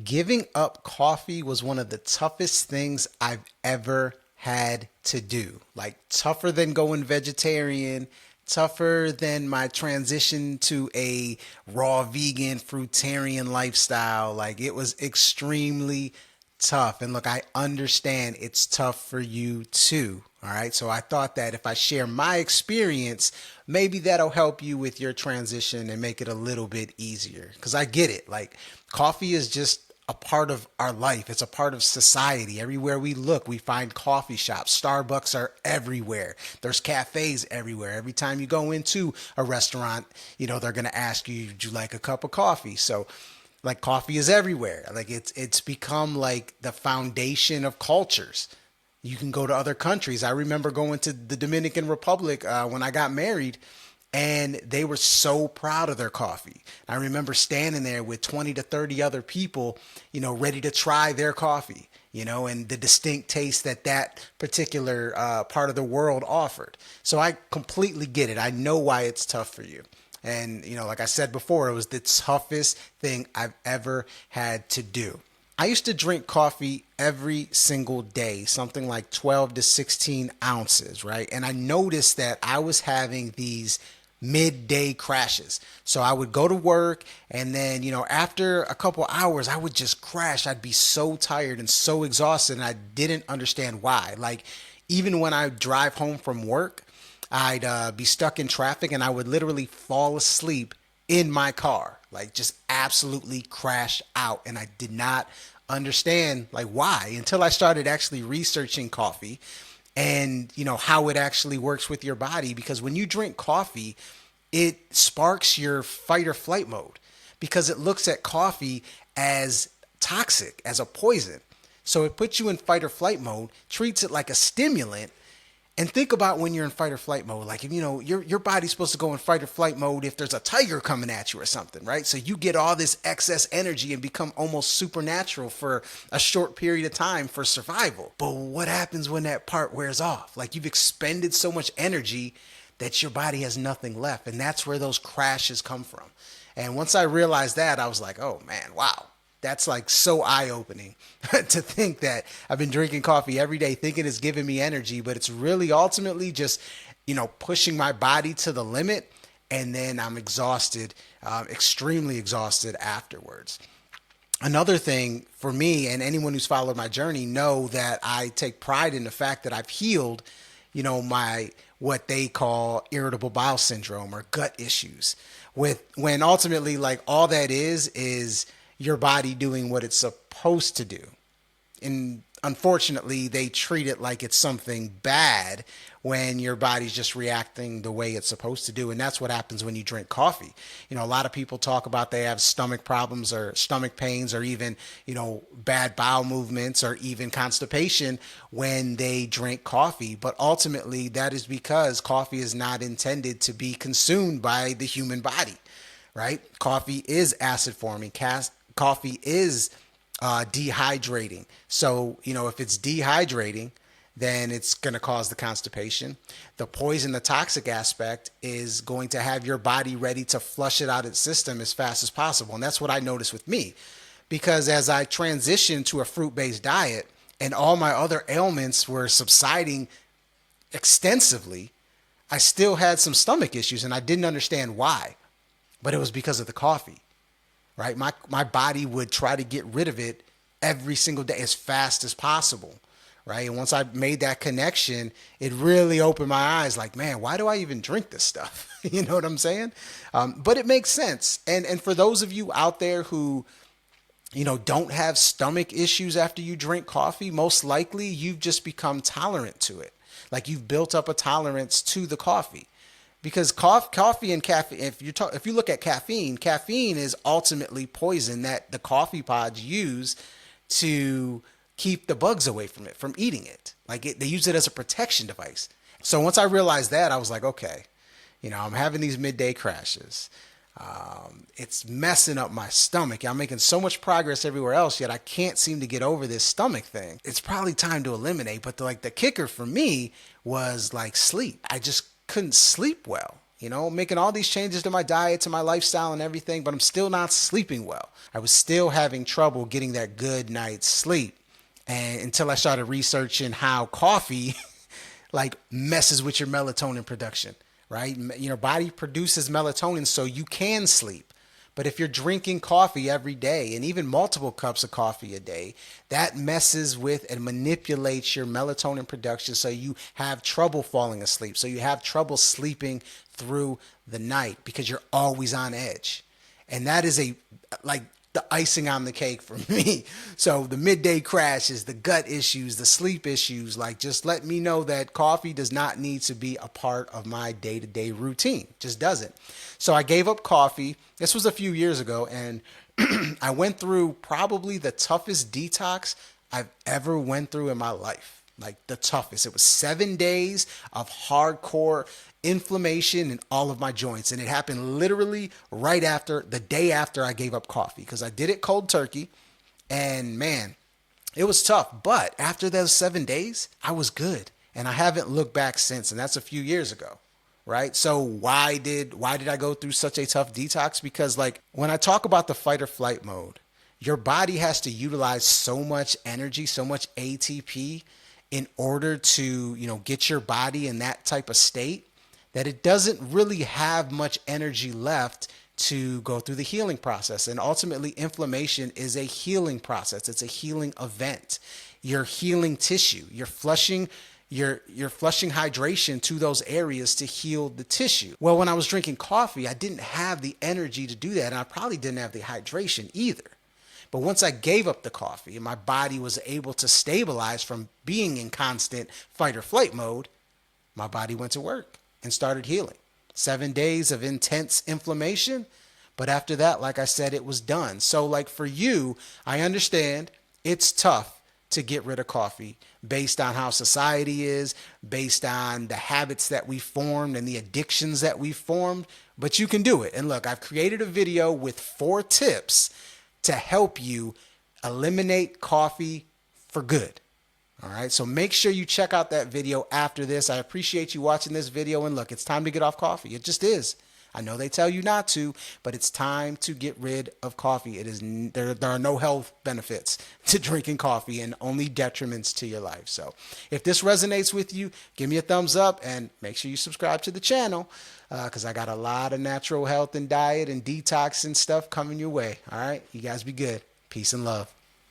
Giving up coffee was one of the toughest things I've ever had to do. Like, tougher than going vegetarian, tougher than my transition to a raw vegan, fruitarian lifestyle. Like, it was extremely tough. And look, I understand it's tough for you too. All right. So I thought that if I share my experience, maybe that'll help you with your transition and make it a little bit easier. Because I get it. Like, coffee is just a part of our life. It's a part of society. Everywhere we look, we find coffee shops. Starbucks are everywhere. There's cafes everywhere. Every time you go into a restaurant, they're going to ask you, would you like a cup of coffee? So, like, coffee is everywhere. Like, it's become like the foundation of cultures. You can go to other countries. I remember going to the Dominican Republic when I got married, and they were so proud of their coffee. I remember standing there with 20 to 30 other people, ready to try their coffee, and the distinct taste that that particular part of the world offered. So I completely get it. I know why it's tough for you. And, like I said before, it was the toughest thing I've ever had to do. I used to drink coffee every single day, something like 12 to 16 ounces, right? And I noticed that I was having these midday crashes. So I would go to work, and then, after a couple hours, I would just crash. I'd be so tired and so exhausted, and I didn't understand why. Like, even when I drive home from work, I'd be stuck in traffic, and I would literally fall asleep in my car, like, just absolutely crash out. And I did not understand, like, why, until I started actually researching coffee and, how it actually works with your body. Because when you drink coffee, it sparks your fight or flight mode, because it looks at coffee as toxic, as a poison. So it puts you in fight or flight mode, treats it like a stimulant. And think about when you're in fight or flight mode. Like, your body's supposed to go in fight or flight mode if there's a tiger coming at you or something, right? So you get all this excess energy and become almost supernatural for a short period of time for survival. But what happens when that part wears off? Like, you've expended so much energy that your body has nothing left. And that's where those crashes come from. And once I realized that, I was like, oh man, wow. That's like so eye-opening to think that I've been drinking coffee every day thinking it's giving me energy, but it's really ultimately just, pushing my body to the limit. And then I'm exhausted, extremely exhausted afterwards. Another thing for me, and anyone who's followed my journey know that I take pride in the fact that I've healed, my what they call irritable bowel syndrome or gut issues, with when ultimately, like, all that is your body doing what it's supposed to do. And unfortunately, they treat it like it's something bad when your body's just reacting the way it's supposed to do. And that's what happens when you drink coffee. A lot of people talk about they have stomach problems or stomach pains or even, bad bowel movements or even constipation when they drink coffee. But ultimately, that is because coffee is not intended to be consumed by the human body, right? Coffee is acid forming. Coffee is dehydrating. So, if it's dehydrating, then it's going to cause the constipation. The poison, the toxic aspect, is going to have your body ready to flush it out of its system as fast as possible. And that's what I noticed with me. Because as I transitioned to a fruit-based diet and all my other ailments were subsiding extensively, I still had some stomach issues and I didn't understand why. But it was because of the coffee, right? My body would try to get rid of it every single day as fast as possible, right? And once I made that connection, it really opened my eyes. Like, man, why do I even drink this stuff? You know what I'm saying? But it makes sense. And for those of you out there who, don't have stomach issues after you drink coffee, most likely you've just become tolerant to it. Like, you've built up a tolerance to the coffee. Because coffee and caffeine, if you look at caffeine is ultimately poison that the coffee pods use to keep the bugs away from it, from eating it. Like, they use it as a protection device. So once I realized that, I was like, okay, I'm having these midday crashes. It's messing up my stomach. I'm making so much progress everywhere else, yet I can't seem to get over this stomach thing. It's probably time to eliminate. But the kicker for me was, like, sleep. I just couldn't sleep well. making all these changes to my diet, to my lifestyle and everything, but I'm still not sleeping well. I was still having trouble getting that good night's sleep. And until I started researching how coffee like messes with your melatonin production, right? Your body produces melatonin so you can sleep. But if you're drinking coffee every day and even multiple cups of coffee a day, that messes with and manipulates your melatonin production so you have trouble falling asleep. So you have trouble sleeping through the night because you're always on edge. And that is like the icing on the cake for me. So the midday crashes, the gut issues, the sleep issues, like just let me know that coffee does not need to be a part of my day-to-day routine. Just doesn't. So I gave up coffee. This was a few years ago, and I went through probably the toughest detox I've ever went through in my life. Like the toughest. It was 7 days of hardcore inflammation in all of my joints. And it happened literally right after, the day after I gave up coffee, because I did it cold turkey. And man, it was tough. But after those 7 days, I was good. And I haven't looked back since. And that's a few years ago. Right. So why did I go through such a tough detox? Because like when I talk about the fight or flight mode, your body has to utilize so much energy, so much ATP in order to, get your body in that type of state that it doesn't really have much energy left to go through the healing process. And ultimately, inflammation is a healing process. It's a healing event. You're healing tissue. You're flushing hydration to those areas to heal the tissue. Well, when I was drinking coffee, I didn't have the energy to do that. And I probably didn't have the hydration either. But once I gave up the coffee and my body was able to stabilize from being in constant fight or flight mode, my body went to work and started healing. 7 days of intense inflammation. But after that, like I said, it was done. So like for you, I understand it's tough to get rid of coffee based on how society is, based on the habits that we formed and the addictions that we formed, but you can do it. And look, I've created a video with 4 tips to help you eliminate coffee for good. All right. So make sure you check out that video after this. I appreciate you watching this video. And look, it's time to get off coffee. It just is. I know they tell you not to, but it's time to get rid of coffee. There are no health benefits to drinking coffee and only detriments to your life. So if this resonates with you, give me a thumbs up and make sure you subscribe to the channel because I got a lot of natural health and diet and detox and stuff coming your way. All right. You guys be good. Peace and love.